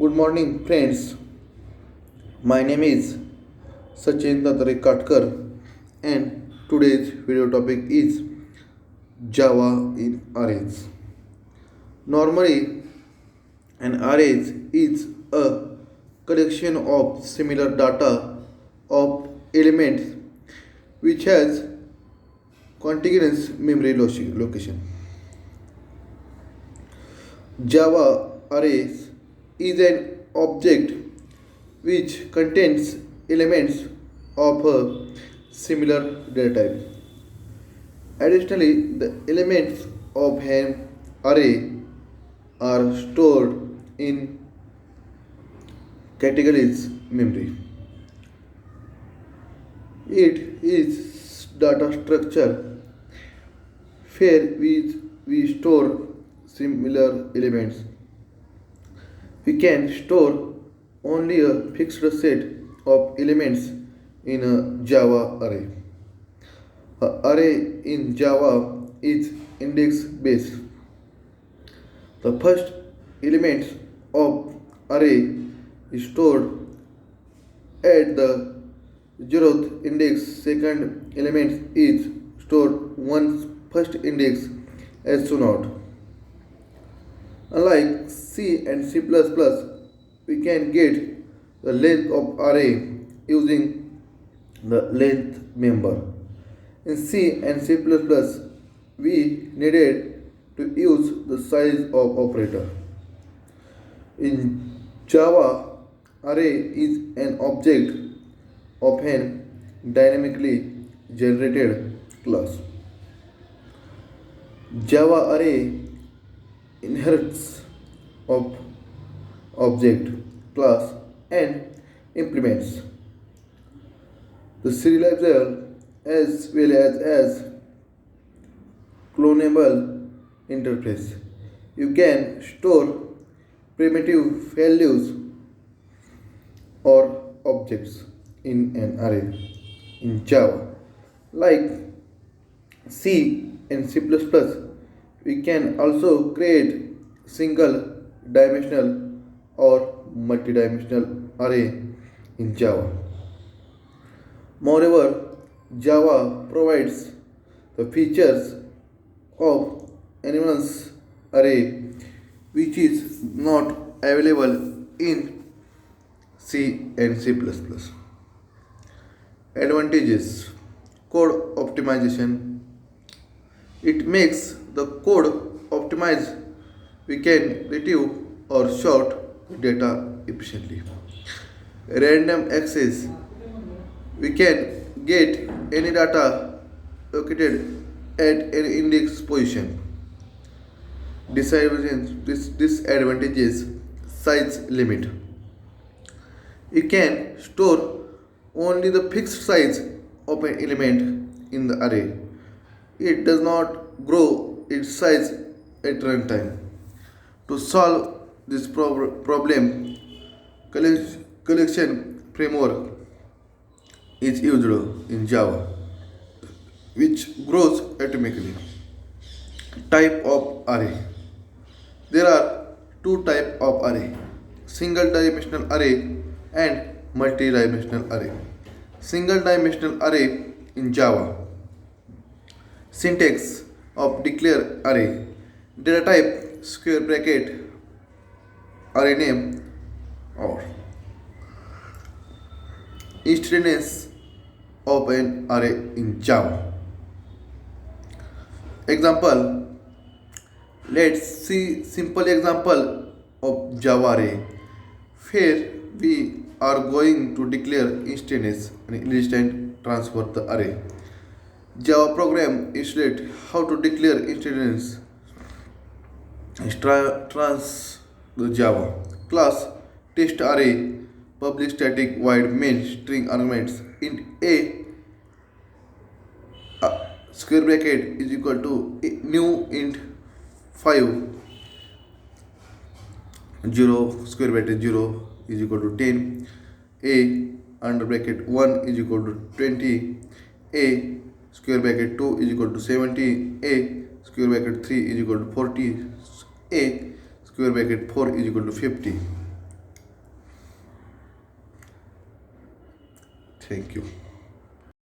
Good morning, friends. My name is Sachin Tatare Katkar, and today's video topic is Java in arrays. Normally, an array is a collection of similar data of elements which has contiguous memory location. Java arrays is an object which contains elements of a similar data type. Additionally, the elements of an array are stored in categories memory. It is data structure where we store similar elements. We can store only a fixed set of elements in a Java array. A array in Java is index based. The first element of array is stored at the zeroth index. Second element is stored once first index as soon out. Unlike C and C++, we can get the length of array using the length member. In C and C++, we needed to use the size of operator. In Java, array is an object of an dynamically generated class. Java array inherits of object class and implements the serializable as well as clonable interface. You can store primitive values or objects in an array in Java. Like C and C++, we can also create single dimensional or multidimensional array in Java. Moreover, Java provides the features of animals array which is not available in C and C++. Advantages: code optimization. It makes the code optimized. We can retrieve or sort data efficiently. Random access. We can get any data located at any index position. Disadvantages: size limit. You can store only the fixed size of an element in the array. It does not grow its size at runtime. To solve this problem, collection framework is used in Java, which grows atomically. Type of array. There are two types of array: single dimensional array and multi-dimensional array. Single dimensional array in Java. Syntax of declare array. Data type square bracket array name or instance of an array in Java. Example. Let's see simple example of Java array where we are going to declare instance and instant transfer the array. Java program illustrate how to declare instance trans the Java class test array public static void main string arguments int a square bracket is equal to new int 5 0 square bracket 0 is equal to 10 a under bracket 1 is equal to 20 a square bracket 2 is equal to 70 a square bracket 3 is equal to 40 a square bracket 4 is equal to 50. Thank you.